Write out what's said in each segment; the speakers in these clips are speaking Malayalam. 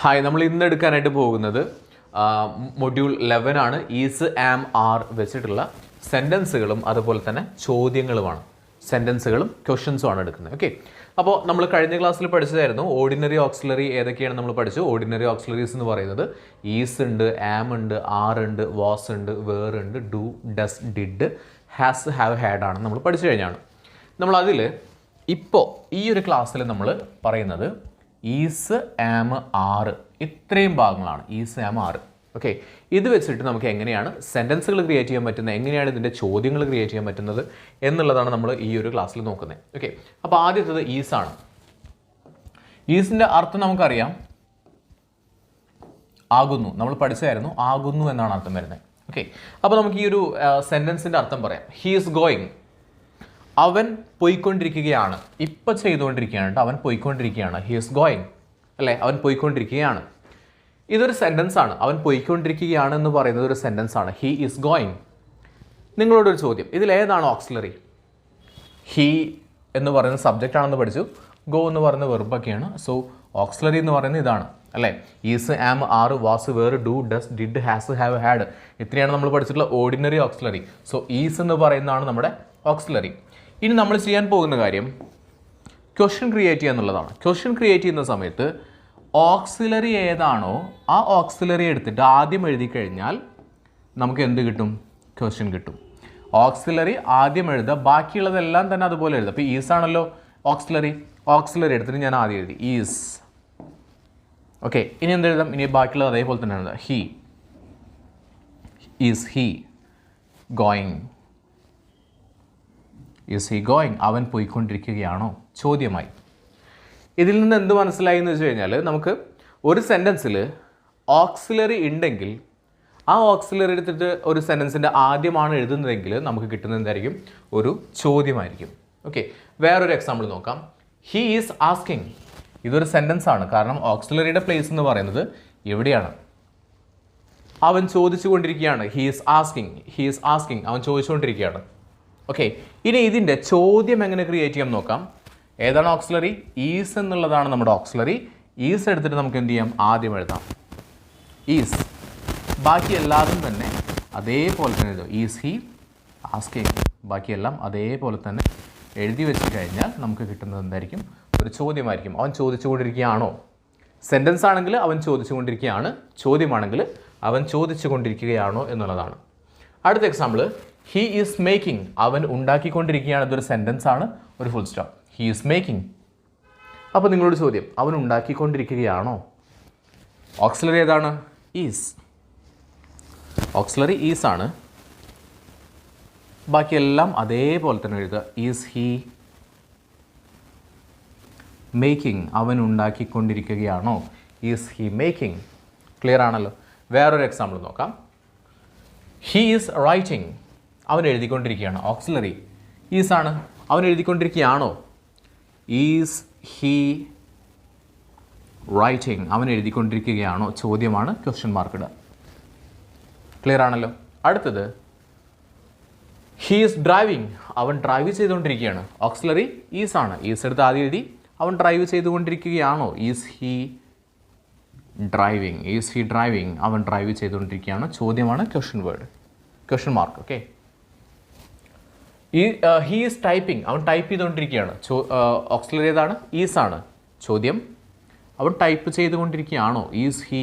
ഹായ്, നമ്മൾ ഇന്ന് എടുക്കാനായിട്ട് പോകുന്നത് മൊഡ്യൂൾ 11 ആണ്. ഈസ്, ആം, ആർ വെച്ചിട്ടുള്ള സെൻറ്റൻസുകളും അതുപോലെ തന്നെ ചോദ്യങ്ങളുമാണ്. സെൻറ്റൻസുകളും ക്വസ്റ്റ്യൻസും ആണ് എടുക്കുന്നത്. ഓക്കെ, അപ്പോൾ നമ്മൾ കഴിഞ്ഞ ക്ലാസ്സിൽ പഠിച്ചതായിരുന്നു ഓർഡിനറി ഓക്സിലറി ഏതൊക്കെയാണ് നമ്മൾ പഠിച്ചു. ഓർഡിനറി ഓക്സിലറീസ് എന്ന് പറയുന്നത് ഈസ് ഉണ്ട്, ആം ഉണ്ട്, ആർ ഉണ്ട്, വാസ് ഉണ്ട്, വേർ ഉണ്ട്, do, does, did, has, have, had ആണ് നമ്മൾ പഠിച്ചു കഴിഞ്ഞാണ്. നമ്മളതിൽ ഇപ്പോൾ ഈ ഒരു ക്ലാസ്സിൽ നമ്മൾ പറയുന്നത് ഈസ്, ആം, ആറ് ഇത്രയും ഭാഗങ്ങളാണ്. ഈസ്, ആം, ആറ്. ഓക്കെ, ഇത് വെച്ചിട്ട് നമുക്ക് എങ്ങനെയാണ് സെൻറ്റൻസുകൾ ക്രിയേറ്റ് ചെയ്യാൻ പറ്റുന്നത്, എങ്ങനെയാണ് ഇതിൻ്റെ ചോദ്യങ്ങൾ ക്രിയേറ്റ് ചെയ്യാൻ പറ്റുന്നത് എന്നുള്ളതാണ് നമ്മൾ ഈ ഒരു ക്ലാസ്സിൽ നോക്കുന്നത്. ഓക്കെ, അപ്പോൾ ആദ്യത്തേത് ഈസാണ്. ഈസിൻ്റെ അർത്ഥം നമുക്കറിയാം, ആകുന്നു. നമ്മൾ പഠിച്ചായിരുന്നു, ആകുന്നു എന്നാണ് അർത്ഥം വരുന്നത്. ഓക്കെ, അപ്പോൾ നമുക്ക് ഈ ഒരു സെൻറ്റൻസിൻ്റെ അർത്ഥം പറയാം. ഹീ ഈസ് ഗോയിങ്, അവൻ പോയിക്കൊണ്ടിരിക്കുകയാണ്. ഇപ്പം ചെയ്തുകൊണ്ടിരിക്കുകയാണ് കേട്ടോ, അവൻ പോയിക്കൊണ്ടിരിക്കുകയാണ്. ഹി ഈസ് ഗോയിങ് അല്ലേ, അവൻ പോയിക്കൊണ്ടിരിക്കുകയാണ്. ഇതൊരു സെൻറ്റൻസ് ആണ്. അവൻ പോയിക്കൊണ്ടിരിക്കുകയാണ് എന്ന് പറയുന്നത് ഒരു സെൻറ്റൻസ് ആണ്. He is going. നിങ്ങളോടൊരു ചോദ്യം, ഇതിലേതാണ് ഓക്സിലറി? ഹി എന്ന് പറയുന്ന സബ്ജക്റ്റ് ആണെന്ന് പഠിച്ചു, ഗോ എന്ന് പറയുന്ന വെർബൊക്കെയാണ്. സോ ഓക്സിലറി എന്ന് പറയുന്നത് ഇതാണ് അല്ലേ. Is, am, are, was, were, do, does, did, has, have, had ഇത്രയാണ് നമ്മൾ പഠിച്ചിട്ടുള്ള ഓർഡിനറി ഓക്സിലറി. സോ ഈസ് എന്ന് പറയുന്നതാണ് നമ്മുടെ ഓക്സിലറി. ഇനി നമ്മൾ ചെയ്യാൻ പോകുന്ന കാര്യം ക്വസ്റ്റ്യൻ ക്രിയേറ്റ് ചെയ്യുക എന്നുള്ളതാണ്. ക്വസ്റ്റ്യൻ ക്രിയേറ്റ് ചെയ്യുന്ന സമയത്ത് ഓക്സിലറി ഏതാണോ ആ ഓക്സിലറി എടുത്തിട്ട് ആദ്യം എഴുതി കഴിഞ്ഞാൽ നമുക്ക് എന്ത് കിട്ടും? ക്വസ്റ്റ്യൻ കിട്ടും. ഓക്സിലറി ആദ്യം എഴുതുക, ബാക്കിയുള്ളതെല്ലാം തന്നെ അതുപോലെ എഴുതുക. അപ്പോൾ ഈസ് ആണല്ലോ ഓക്സിലറി, ഓക്സിലറി എടുത്തിട്ട് ഞാൻ ആദ്യം എഴുതി ഈസ്. ഓക്കെ, ഇനി എന്ത് എഴുതാം? ഇനി ബാക്കിയുള്ളത് അതേപോലെ തന്നെ എഴുതാം. He, is he going? Is he going? അവൻ പോയിക്കൊണ്ടിരിക്കുകയാണോ? ചോദ്യമായി. ഇതിൽ നിന്ന് എന്ത് മനസ്സിലായി എന്ന് വെച്ച് കഴിഞ്ഞാൽ, നമുക്ക് ഒരു സെൻറ്റൻസിൽ ഓക്സിലറി ഉണ്ടെങ്കിൽ ആ ഓക്സിലറി എടുത്തിട്ട് ഒരു സെൻറ്റൻസിൻ്റെ ആദ്യമാണ് എഴുതുന്നതെങ്കിൽ നമുക്ക് കിട്ടുന്നത് എന്തായിരിക്കും? ഒരു ചോദ്യമായിരിക്കും. ഓക്കെ, വേറൊരു എക്സാമ്പിൾ നോക്കാം. He is asking. ഇതൊരു സെൻറ്റൻസ് ആണ്, കാരണം ഓക്സിലറിയുടെ പ്ലേസ് എന്ന് പറയുന്നത് എവിടെയാണ്? അവൻ ചോദിച്ചു കൊണ്ടിരിക്കുകയാണ്. He is asking, he is asking, അവൻ ചോദിച്ചുകൊണ്ടിരിക്കുകയാണ്. ഓക്കെ, ഇനി ഇതിൻ്റെ ചോദ്യം എങ്ങനെ ക്രിയേറ്റ് ചെയ്യാം നോക്കാം. ഏതാണ് ഓക്സിലറി? ഈസ് എന്നുള്ളതാണ് നമ്മുടെ ഓക്സിലറി. ഈസ് എടുത്തിട്ട് നമുക്ക് എന്ത് ചെയ്യാം? ആദ്യം എഴുതാം ഈസ്. ബാക്കി എല്ലാതും തന്നെ അതേപോലെ തന്നെ എഴുതും. ഈസ് ഹി ആസ്കിങ്, ബാക്കിയെല്ലാം അതേപോലെ തന്നെ എഴുതി വെച്ച് കഴിഞ്ഞാൽ നമുക്ക് കിട്ടുന്നത് എന്തായിരിക്കും? ഒരു ചോദ്യമായിരിക്കും. അവൻ ചോദിച്ചുകൊണ്ടിരിക്കുകയാണോ? സെൻറ്റൻസ് ആണെങ്കിൽ അവൻ ചോദിച്ചുകൊണ്ടിരിക്കുകയാണ്, ചോദ്യമാണെങ്കിൽ അവൻ ചോദിച്ചുകൊണ്ടിരിക്കുകയാണോ എന്നുള്ളതാണ്. അടുത്ത എക്സാമ്പിൾ, ഹി ഈസ് മേക്കിംഗ്. അവൻ ഉണ്ടാക്കിക്കൊണ്ടിരിക്കുകയാണ്. ഇതൊരു സെൻറ്റൻസ് ആണ്, ഒരു full stop. He is making. അപ്പോൾ നിങ്ങളോട് ചോദ്യം, അവൻ ഉണ്ടാക്കിക്കൊണ്ടിരിക്കുകയാണോ? ഓക്സിലറി ഏതാണ്? ഈസ്. ഓക്സിലറി ഈസ് ആണ്. ബാക്കിയെല്ലാം അതേപോലെ തന്നെ എഴുതുക. Is he making? അവൻ ഉണ്ടാക്കിക്കൊണ്ടിരിക്കുകയാണോ? Is he making? ക്ലിയർ ആണല്ലോ. വേറൊരു എക്സാമ്പിൾ നോക്കാം. He is writing. അവൻ എഴുതിക്കൊണ്ടിരിക്കുകയാണ്. ഓക്സിലറി ഈസ് ആണ്. അവൻ എഴുതിക്കൊണ്ടിരിക്കുകയാണോ? Is he writing? അവൻ എഴുതിക്കൊണ്ടിരിക്കുകയാണോ? ചോദ്യമാണ്, ക്വസ്റ്റ്യൻ മാർക്ക് ഇടുക. ക്ലിയർ ആണല്ലോ. അടുത്തത്, ഹി ഈസ് ഡ്രൈവിംഗ്. അവൻ ഡ്രൈവ് ചെയ്തുകൊണ്ടിരിക്കുകയാണ്. ഓക്സിലറി ഈസ് ആണ്. ഈസ് എടുത്ത് ആദ്യം എഴുതി. അവൻ ഡ്രൈവ് ചെയ്തുകൊണ്ടിരിക്കുകയാണോ? Is he driving? Is he driving? അവൻ ഡ്രൈവ് ചെയ്തുകൊണ്ടിരിക്കുകയാണ്. ചോദ്യമാണ്, question word, question mark. Okay, he is typing. അവൻ ടൈപ്പ് ചെയ്തുകൊണ്ടിരിക്കുകയാണ്. ഓക്സിലറി ഏതാണ്? ഈസ് ആണ്. ചോദ്യം, അവൻ ടൈപ്പ് ചെയ്തുകൊണ്ടിരിക്കുകയാണോ? Is he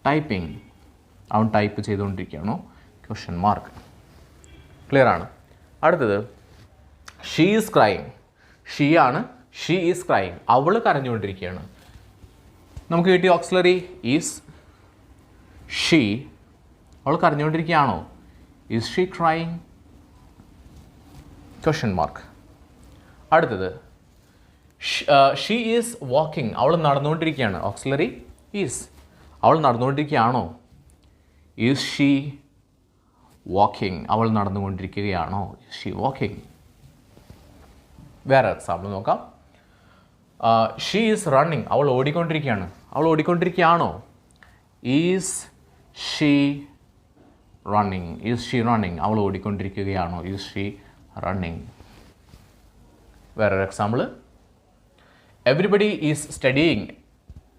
typing? അവൻ ടൈപ്പ് ചെയ്തുകൊണ്ടിരിക്കുകയാണോ? Question mark. ക്ലിയർ ആണ്. അടുത്തത്, ഷീ ഈസ് ക്രൈങ്. ഷീ ആണ്. She is crying. അവൾ കരഞ്ഞുകൊണ്ടിരിക്കുകയാണ്. നമുക്ക് കിട്ടിയ ഓക്സിലറി ഈസ്. ഷീ, അവൾ കരഞ്ഞുകൊണ്ടിരിക്കുകയാണോ? Is she crying? Question mark. അടുത്തത്, ഷീ ഈസ് വാക്കിംഗ്. അവൾ നടന്നുകൊണ്ടിരിക്കുകയാണ്. Auxiliary is. അവൾ നടന്നുകൊണ്ടിരിക്കുകയാണോ? Is she walking? അവൾ നടന്നുകൊണ്ടിരിക്കുകയാണോ? Is she walking? വേറെ എക്സാമ്പിൾ നോക്കാം. She is running. അവൾ ഓടിക്കൊണ്ടിരിക്കുകയാണ്. അവൾ ഓടിക്കൊണ്ടിരിക്കുകയാണോ? Is she running? Is she running? അവൾ ഓടിക്കൊണ്ടിരിക്കുകയാണോ? Is she running? വേറൊരു example, everybody is studying.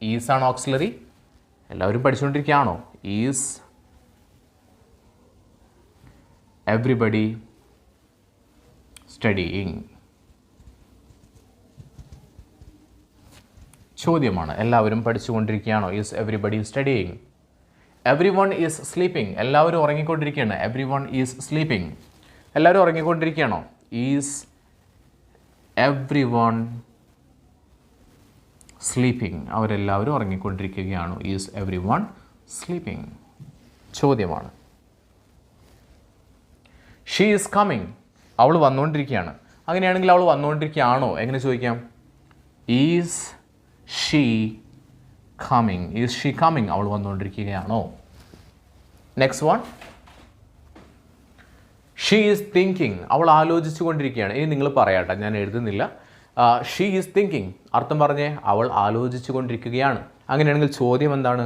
Is ആണ് ഓക്സിലറി. എല്ലാവരും പഠിച്ചുകൊണ്ടിരിക്കുകയാണോ? Is everybody studying? ചോദ്യമാണ്. എല്ലാവരും പഠിച്ചുകൊണ്ടിരിക്കുകയാണോ? Is everybody studying? Every one is sleeping. എല്ലാവരും ഉറങ്ങിക്കൊണ്ടിരിക്കുകയാണ്. Everyone is sleeping. എല്ലാവരും ഉറങ്ങിക്കൊണ്ടിരിക്കുകയാണോ? Is everyone sleeping? അവരെല്ലാവരും ഉറങ്ങിക്കൊണ്ടിരിക്കുകയാണോ? Is everyone sleeping? ചോദ്യമാണ്. She is coming. അവൾ വന്നുകൊണ്ടിരിക്കുകയാണ്. അങ്ങനെയാണെങ്കിൽ അവൾ വന്നുകൊണ്ടിരിക്കുകയാണോ എങ്ങനെ ചോദിക്കാം? Is she coming? Is she coming? അവൾ വന്നുകൊണ്ടിരിക്കുകയാണോ? Next one, she is thinking. അവൾ ആലോചിച്ചു കൊണ്ടിരിക്കുകയാണ്. ഇനി നിങ്ങൾ പറയാട്ടെ, ഞാൻ എഴുതുന്നില്ല. ഷീ ഈസ് തിങ്കിങ്, അർത്ഥം പറഞ്ഞേ, അവൾ ആലോചിച്ചു കൊണ്ടിരിക്കുകയാണ്. അങ്ങനെയാണെങ്കിൽ ചോദ്യം എന്താണ്?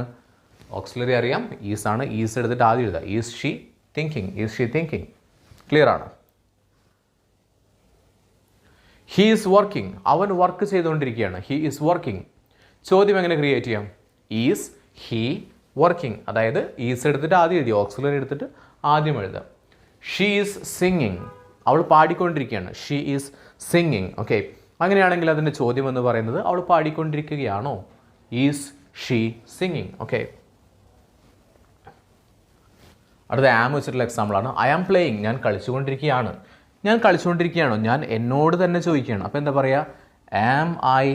ഓക്സിലറി അറിയാം, ഈസ് ആണ്. ഈസ് എടുത്തിട്ട് ആദ്യം എഴുതുക. Is she thinking? Is she thinking? Clear ആണ്. He is working. അവൻ വർക്ക് ചെയ്തുകൊണ്ടിരിക്കുകയാണ്. He is working. ചോദ്യം എങ്ങനെ ക്രിയേറ്റ് ചെയ്യാം? Is he working? അതായത് ഈസ് എടുത്തിട്ട് ആദ്യം എഴുതി, ഓക്സിലറി എടുത്തിട്ട് ആദ്യം എഴുതാം. She is singing. അവൾ പാടിക്കൊണ്ടിരിക്കുകയാണ്. She is singing. ഓക്കെ, അങ്ങനെയാണെങ്കിൽ അതിൻ്റെ ചോദ്യം എന്ന് പറയുന്നത് അവൾ പാടിക്കൊണ്ടിരിക്കുകയാണോ? Is she singing? ഓക്കെ, അടുത്ത ആം വെച്ചിട്ടുള്ള എക്സാമ്പിളാണ്. I am playing. ഞാൻ കളിച്ചുകൊണ്ടിരിക്കുകയാണ്. ഞാൻ കളിച്ചുകൊണ്ടിരിക്കുകയാണോ? ഞാൻ എന്നോട് തന്നെ ചോദിക്കുകയാണ്. അപ്പോൾ എന്താ പറയുക? Am I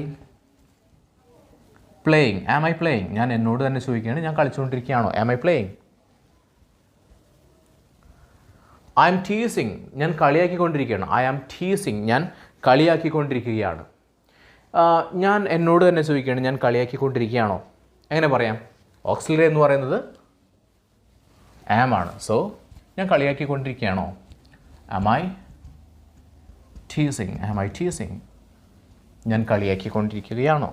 playing? Am I playing? ഞാൻ എന്നോട് തന്നെ ചോദിക്കുകയാണ്, ഞാൻ കളിച്ചുകൊണ്ടിരിക്കുകയാണോ? Am I playing? I am teasing. ഞാൻ കളിയാക്കിക്കൊണ്ടിരിക്കുകയാണ്. I am teasing. ഞാൻ കളിയാക്കിക്കൊണ്ടിരിക്കുകയാണ്. ഞാൻ എന്നോട് തന്നെ ചോദിക്കുകയാണ്, ഞാൻ കളിയാക്കിക്കൊണ്ടിരിക്കുകയാണോ? എങ്ങനെ പറയാം? ഓക്സിലറി എന്ന് പറയുന്നത് ആം ആണ്. സോ ഞാൻ കളിയാക്കിക്കൊണ്ടിരിക്കുകയാണോ? Am I teasing? Am I teasing? ഞാൻ കളിയാക്കിക്കൊണ്ടിരിക്കുകയാണോ?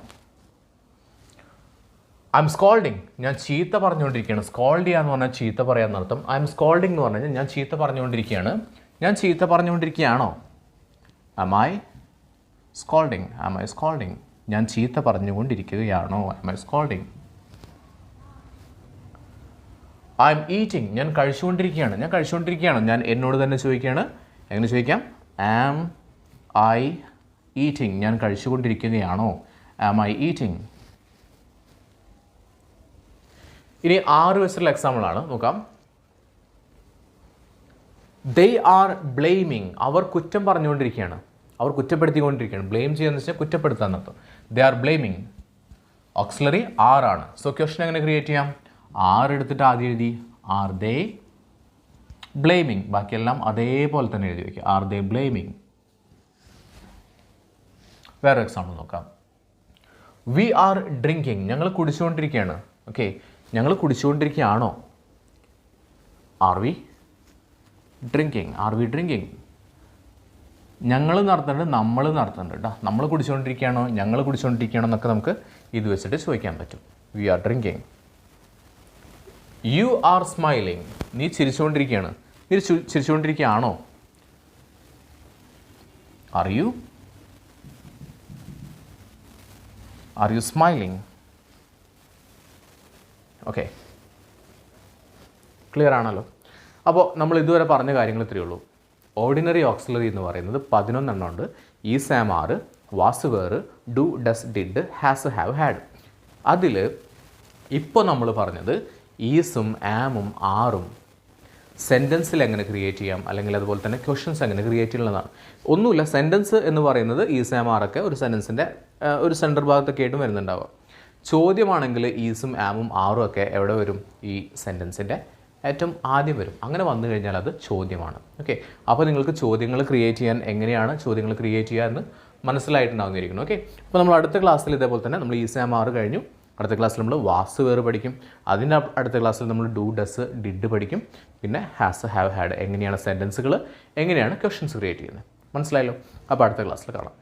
I M സ്കോൾഡിങ്. ഞാൻ ചീത്ത പറഞ്ഞുകൊണ്ടിരിക്കുകയാണ്. സ്കോൾഡ് ചെയ്യുക എന്ന് പറഞ്ഞാൽ ചീത്ത പറയാമെന്നർത്ഥം. ഐ എം സ്കോൾഡിങ് എന്ന് പറഞ്ഞാൽ ഞാൻ ചീത്ത പറഞ്ഞുകൊണ്ടിരിക്കുകയാണ്. ഞാൻ ചീത്ത പറഞ്ഞുകൊണ്ടിരിക്കുകയാണോ? Am I സ്കോൾഡിങ്? Am I scolding? ഞാൻ ചീത്ത പറഞ്ഞുകൊണ്ടിരിക്കുകയാണോ? Am I scolding? I am eating. ഞാൻ കഴിച്ചുകൊണ്ടിരിക്കുകയാണ്. ഞാൻ കഴിച്ചുകൊണ്ടിരിക്കുകയാണോ? ഞാൻ എന്നോട് തന്നെ ചോദിക്കുകയാണ്. എങ്ങനെ ചോദിക്കാം? Am I eating? ഞാൻ കഴിച്ചുകൊണ്ടിരിക്കുകയാണോ? ആം ഐ ഈറ്റിംഗ്? ഇനി 6 വെച്ചിട്ടുള്ള എക്സാമ്പിളാണ്, നോക്കാം. ദേ ആർ ബ്ലെയിമിങ്. അവർ കുറ്റം പറഞ്ഞുകൊണ്ടിരിക്കുകയാണ്. അവർ കുറ്റപ്പെടുത്തിക്കൊണ്ടിരിക്കുകയാണ്. ബ്ലെയിം ചെയ്യുകയെന്ന് വെച്ചാൽ കുറ്റപ്പെടുത്താൻ നടത്തും. They are blaming. Auxiliary are ആണ്. സോ ക്വസ്റ്റൻ എങ്ങനെ ക്രിയേറ്റ് ചെയ്യാം? ആർ എടുത്തിട്ട് ആദ്യം എഴുതി ആർ ദേ ബ്ലെയിമിങ്. ബാക്കിയെല്ലാം അതേപോലെ തന്നെ എഴുതി വയ്ക്കുക. Are they blaming? വേറെ എക്സാമ്പിൾ നോക്കാം. We are drinking. ഞങ്ങൾ കുടിച്ചുകൊണ്ടിരിക്കുകയാണ്. ഓക്കെ, ഞങ്ങൾ കുടിച്ചുകൊണ്ടിരിക്കുകയാണോ? Are we drinking? Are we drinking? ഞങ്ങൾ നടത്തുന്നുണ്ട്, നമ്മൾ നടത്തുന്നുണ്ട് കേട്ടോ. നമ്മൾ കുടിച്ചുകൊണ്ടിരിക്കുകയാണോ, ഞങ്ങൾ കുടിച്ചുകൊണ്ടിരിക്കുകയാണോ എന്നൊക്കെ നമുക്ക് ഇത് വെച്ചിട്ട് ചോദിക്കാൻ പറ്റും. We are drinking. You are smiling. നീ ചിരിച്ചുകൊണ്ടിരിക്കുകയാണ്. നീ ചിരിച്ചുകൊണ്ടിരിക്കുകയാണോ? Are you smiling? Okay, clear ആണല്ലോ. അപ്പോൾ നമ്മൾ ഇതുവരെ പറഞ്ഞ കാര്യങ്ങൾ ഇത്രയേ ഉള്ളൂ. ഓർഡിനറി ഓക്സിലറി എന്ന് പറയുന്നത് 11 എണ്ണം ഉണ്ട്. Is, am, are, was, were, do, does, did, has, have, had. അതിൽ ഇപ്പോൾ നമ്മൾ പറഞ്ഞത് ഈസും ആമും ആറും സെൻറ്റൻസിൽ എങ്ങനെ ക്രിയേറ്റ് ചെയ്യാം, അല്ലെങ്കിൽ അതുപോലെ തന്നെ ക്വസ്റ്റ്യൻസ് എങ്ങനെ ക്രിയേറ്റ് ചെയ്യുന്നതാണ്. ഒന്നുമില്ല, സെൻറ്റൻസ് എന്ന് പറയുന്നത് ഈസ്, ആം, ആറൊക്കെ ഒരു സെൻറ്റൻസിൻ്റെ ഒരു സെൻറ്റർ ഭാഗത്തൊക്കെ ആയിട്ടും വരുന്നുണ്ടാവുക. ചോദ്യമാണെങ്കിൽ ഈസും ആമും ആറും ഒക്കെ എവിടെ വരും? ഈ സെൻറ്റൻസിൻ്റെ ഏറ്റവും ആദ്യം വരും. അങ്ങനെ വന്നു കഴിഞ്ഞാൽ അത് ചോദ്യമാണ്. ഓക്കെ, അപ്പോൾ നിങ്ങൾക്ക് ചോദ്യങ്ങൾ ക്രിയേറ്റ് ചെയ്യാൻ എങ്ങനെയാണ് ചോദ്യങ്ങൾ ക്രിയേറ്റ് ചെയ്യുക എന്ന് മനസ്സിലായിട്ടുണ്ടാകുന്നിരിക്കുന്നു. ഓക്കെ, അപ്പോൾ നമ്മൾ അടുത്ത ക്ലാസ്സിൽ ഇതേപോലെ തന്നെ നമ്മൾ ഈസ്, ആം, ആർ കഴിഞ്ഞു. അടുത്ത ക്ലാസ്സിൽ നമ്മൾ വാസ്, വേർ പഠിക്കും. അതിൻ്റെ അടുത്ത ക്ലാസ്സിൽ നമ്മൾ ഡു, ഡസ്, ഡിഡ് പഠിക്കും. പിന്നെ ഹാസ്, ഹാവ്, ഹാഡ് എങ്ങനെയാണ് സെൻറ്റൻസുകൾ, എങ്ങനെയാണ് ക്വസ്റ്റ്യൻസ് ക്രിയേറ്റ് ചെയ്യുന്നത്. മനസ്സിലായല്ലോ? അപ്പോൾ അടുത്ത ക്ലാസ്സിൽ കാണാം.